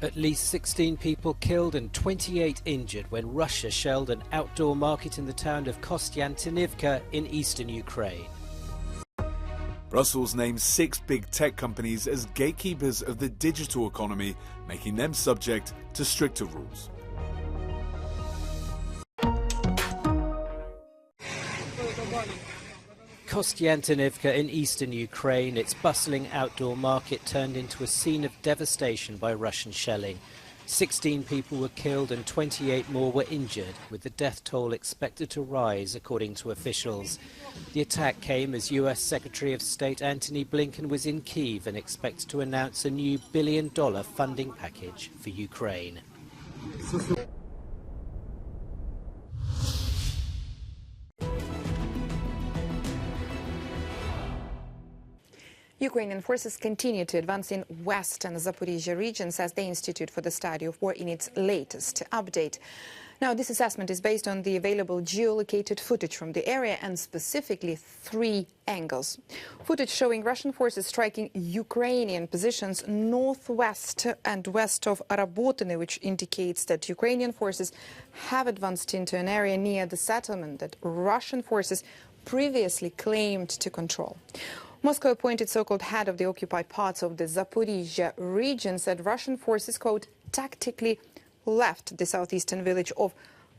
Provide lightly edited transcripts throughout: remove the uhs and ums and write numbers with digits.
At least 16 people killed and 28 injured when Russia shelled an outdoor market in the town of Kostiantynivka in eastern Ukraine. Brussels names 6 big tech companies as gatekeepers of the digital economy, making them subject to stricter rules. Kostiantynivka in eastern Ukraine, its bustling outdoor market turned into a scene of devastation by Russian shelling. 16 people were killed and 28 more were injured, with the death toll expected to rise, according to officials. The attack came as US Secretary of State Antony Blinken was in Kyiv and expects to announce a new billion-dollar funding package for Ukraine. Ukrainian forces continue to advance in western Zaporizhzhia region, says the Institute for the Study of War in its latest update. Now, this assessment is based on the available geolocated footage from the area and specifically 3 angles. Footage showing Russian forces striking Ukrainian positions northwest and west of Robotyne, which indicates that Ukrainian forces have advanced into an area near the settlement that Russian forces previously claimed to control. Moscow appointed so-called head of the occupied parts of the Zaporizhzhia region said Russian forces, quote, tactically left the southeastern village of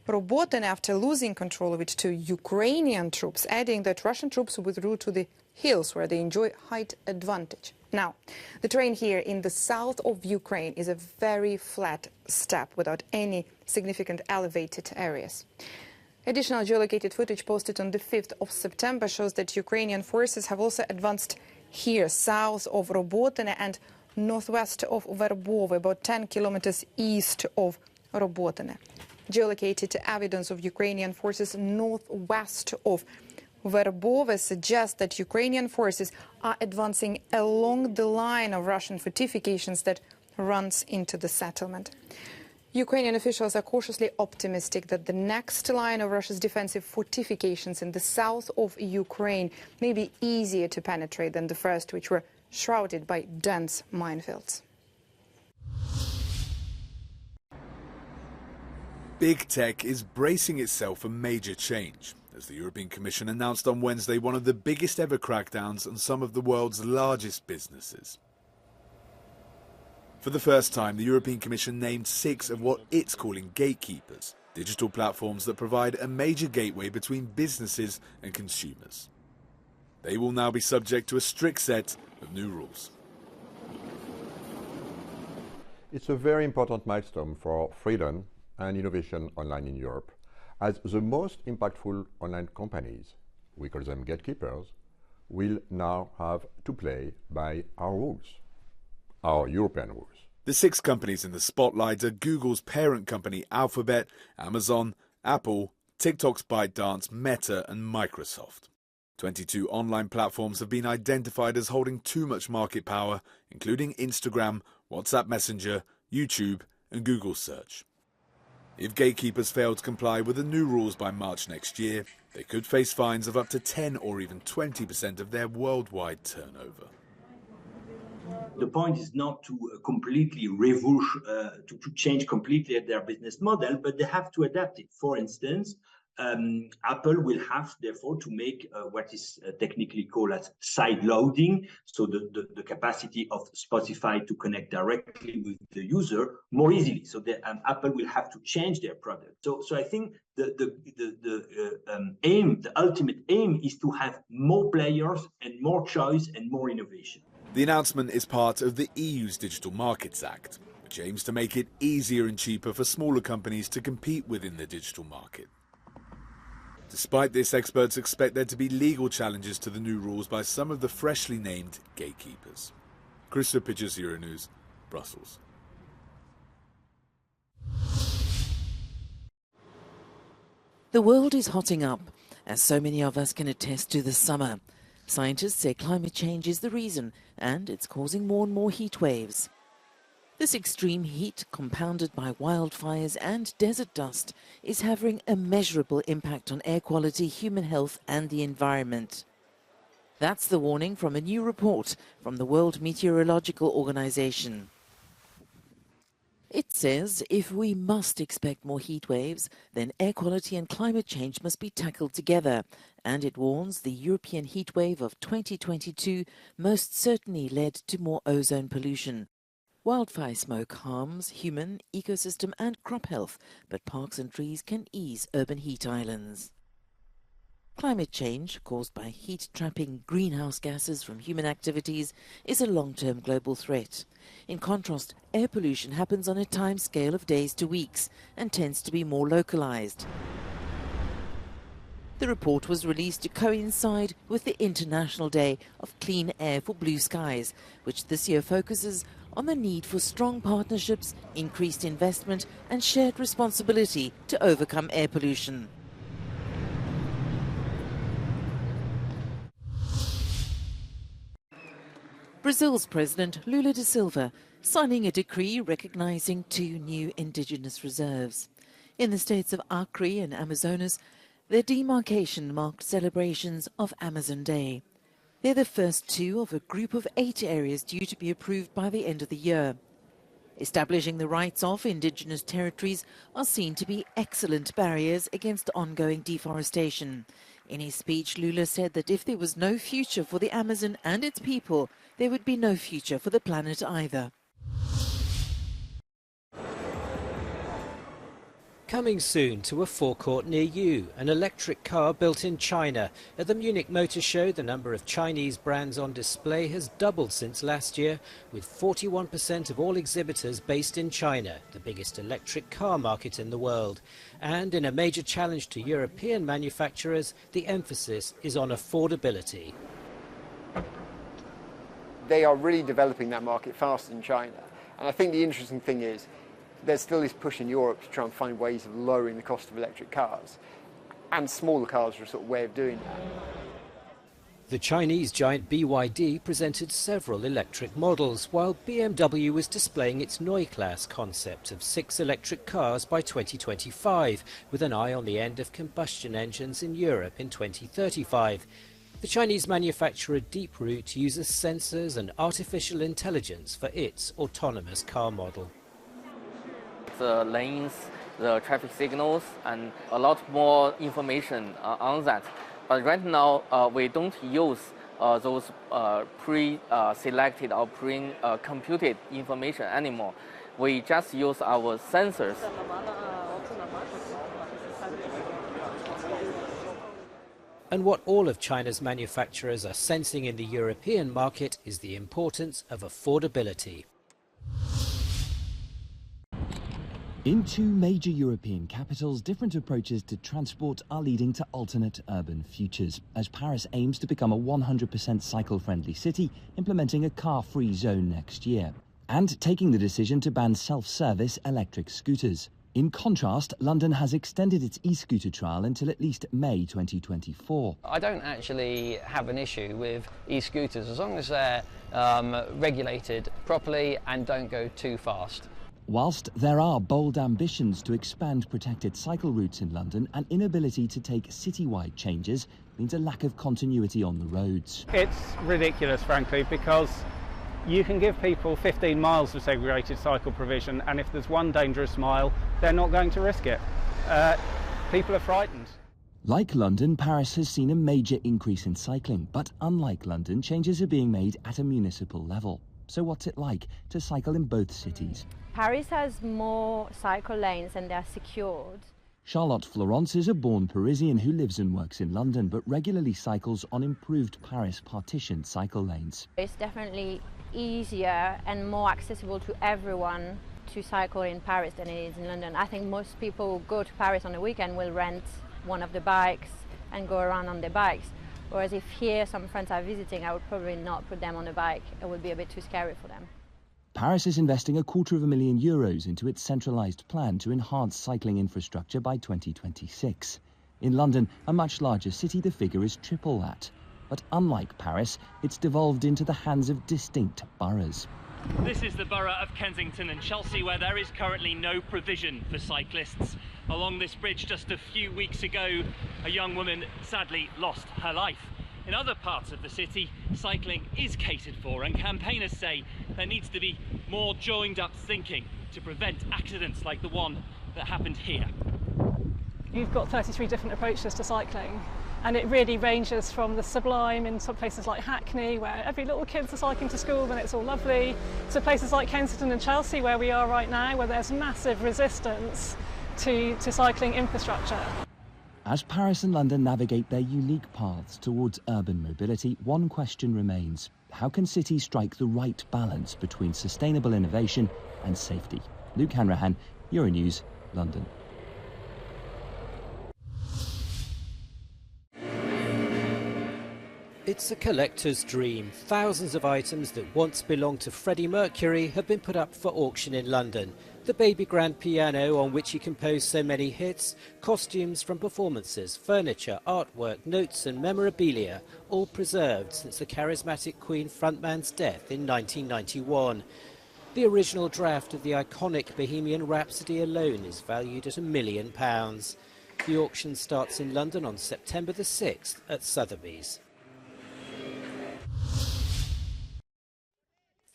Robotyne after losing control of it to Ukrainian troops, adding that Russian troops withdrew to the hills where they enjoy height advantage. Now, the terrain here in the south of Ukraine is a very flat steppe without any significant elevated areas. Additional geolocated footage posted on the 5th of September shows that Ukrainian forces have also advanced here south of Robotyne and northwest of Verbovo, about 10 kilometers east of Robotyne. Geolocated evidence of Ukrainian forces northwest of Verbovo suggests that Ukrainian forces are advancing along the line of Russian fortifications that runs into the settlement. Ukrainian officials are cautiously optimistic that the next line of Russia's defensive fortifications in the south of Ukraine may be easier to penetrate than the first, which were shrouded by dense minefields. Big tech is bracing itself for major change, as the European Commission announced on Wednesday one of the biggest ever crackdowns on some of the world's largest businesses. For the first time, the European Commission named 6 of what it's calling gatekeepers, digital platforms that provide a major gateway between businesses and consumers. They will now be subject to a strict set of new rules. It's a very important milestone for freedom and innovation online in Europe, as the most impactful online companies, we call them gatekeepers, will now have to play by our rules, our European rules. The 6 companies in the spotlight are Google's parent company Alphabet, Amazon, Apple, TikTok's ByteDance, Meta and Microsoft. 22 online platforms have been identified as holding too much market power, including Instagram, WhatsApp Messenger, YouTube and Google Search. If gatekeepers fail to comply with the new rules by March next year, they could face fines of up to 10 or even 20% of their worldwide turnover. The point is not to completely to change completely their business model, but they have to adapt it. For instance, Apple will have, therefore, to make what is technically called as side loading, so the capacity of Spotify to connect directly with the user more easily. So Apple will have to change their product. So I think the ultimate aim is to have more players and more choice and more innovation. The announcement is part of the EU's Digital Markets Act, which aims to make it easier and cheaper for smaller companies to compete within the digital market. Despite this, experts expect there to be legal challenges to the new rules by some of the freshly named gatekeepers. Christopher Pitchers, Euronews, Brussels. The world is hotting up, as so many of us can attest to this summer. Scientists say climate change is the reason, and it's causing more and more heat waves. This extreme heat, compounded by wildfires and desert dust, is having a measurable impact on air quality, human health and the environment. That's the warning from a new report from the World Meteorological Organization. says if we must expect more heat waves, then air quality and climate change must be tackled together. And it warns the European heat wave of 2022 most certainly led to more ozone pollution. Wildfire smoke harms human, ecosystem and crop health, but parks and trees can ease urban heat islands. Climate change, caused by heat-trapping greenhouse gases from human activities, is a long-term global threat. In contrast, air pollution happens on a time scale of days to weeks and tends to be more localized. The report was released to coincide with the International Day of Clean Air for Blue Skies, which this year focuses on the need for strong partnerships, increased investment and shared responsibility to overcome air pollution. Brazil's President Lula da Silva signing a decree recognizing 2 new indigenous reserves. In the states of Acre and Amazonas, their demarcation marked celebrations of Amazon Day. They're the first 2 of a group of 8 areas due to be approved by the end of the year. Establishing the rights of indigenous territories are seen to be excellent barriers against ongoing deforestation. In his speech, Lula said that if there was no future for the Amazon and its people, there would be no future for the planet either. Coming soon to a forecourt near you, an electric car built in China. At the Munich Motor Show, the number of Chinese brands on display has doubled since last year, with 41% of all exhibitors based in China, the biggest electric car market in the world. And in a major challenge to European manufacturers, the emphasis is on affordability. They are really developing that market faster than China. And I think the interesting thing is, there still is push in Europe to try and find ways of lowering the cost of electric cars. And smaller cars are a sort of way of doing that. The Chinese giant BYD presented several electric models, while BMW was displaying its Neue Klasse concept of 6 electric cars by 2025, with an eye on the end of combustion engines in Europe in 2035. The Chinese manufacturer Deeproot uses sensors and artificial intelligence for its autonomous car model. The lanes, the traffic signals, and a lot more information on that. But right now, we don't use those pre-selected or pre-computed information anymore. We just use our sensors. And what all of China's manufacturers are sensing in the European market is the importance of affordability. In 2 major European capitals, different approaches to transport are leading to alternate urban futures, as Paris aims to become a 100% cycle-friendly city, implementing a car-free zone next year, and taking the decision to ban self-service electric scooters. In contrast, London has extended its e-scooter trial until at least May 2024. I don't actually have an issue with e-scooters as long as they're regulated properly and don't go too fast. Whilst there are bold ambitions to expand protected cycle routes in London, an inability to take citywide changes means a lack of continuity on the roads. It's ridiculous, frankly, because you can give people 15 miles of segregated cycle provision, and if there's one dangerous mile, they're not going to risk it. People are frightened. Like London, Paris has seen a major increase in cycling, but unlike London, changes are being made at a municipal level. So what's it like to cycle in both cities? Paris has more cycle lanes and they're secured. Charlotte Florence is a born Parisian who lives and works in London, but regularly cycles on improved Paris partitioned cycle lanes. It's definitely easier and more accessible to everyone to cycle in Paris than it is in London. I think most people who go to Paris on the weekend will rent one of the bikes and go around on their bikes. Whereas if here some friends are visiting, I would probably not put them on a bike. It would be a bit too scary for them. Paris is investing €250,000 into its centralised plan to enhance cycling infrastructure by 2026. In London, a much larger city, the figure is triple that. But unlike Paris, it's devolved into the hands of distinct boroughs. This is the borough of Kensington and Chelsea, where there is currently no provision for cyclists. Along this bridge just a few weeks ago, a young woman sadly lost her life. In other parts of the city, cycling is catered for, and campaigners say there needs to be more joined-up thinking to prevent accidents like the one that happened here. You've got 33 different approaches to cycling, and it really ranges from the sublime in some places like Hackney, where every little kid's cycling to school and it's all lovely, to places like Kensington and Chelsea, where we are right now, where there's massive resistance to cycling infrastructure. As Paris and London navigate their unique paths towards urban mobility, one question remains: how can cities strike the right balance between sustainable innovation and safety? Luke Hanrahan, Euronews, London. It's a collector's dream. Thousands of items that once belonged to Freddie Mercury have been put up for auction in London. The baby grand piano on which he composed so many hits, costumes from performances, furniture, artwork, notes and memorabilia, all preserved since the charismatic Queen frontman's death in 1991. The original draft of the iconic Bohemian Rhapsody alone is valued at £1 million. The auction starts in London on September the 6th at Sotheby's.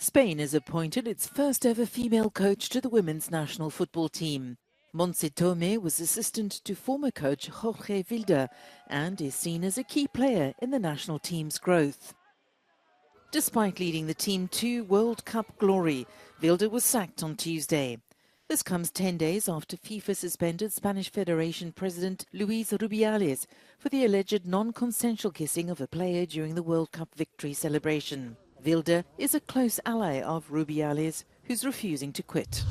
Spain has appointed its first ever female coach to the women's national football team. Montse Tomé was assistant to former coach Jorge Vilda and is seen as a key player in the national team's growth. Despite leading the team to World Cup glory, Vilda was sacked on Tuesday. This comes 10 days after FIFA suspended Spanish Federation President Luis Rubiales for the alleged non-consensual kissing of a player during the World Cup victory celebration. Vilda is a close ally of Rubiales, who's refusing to quit.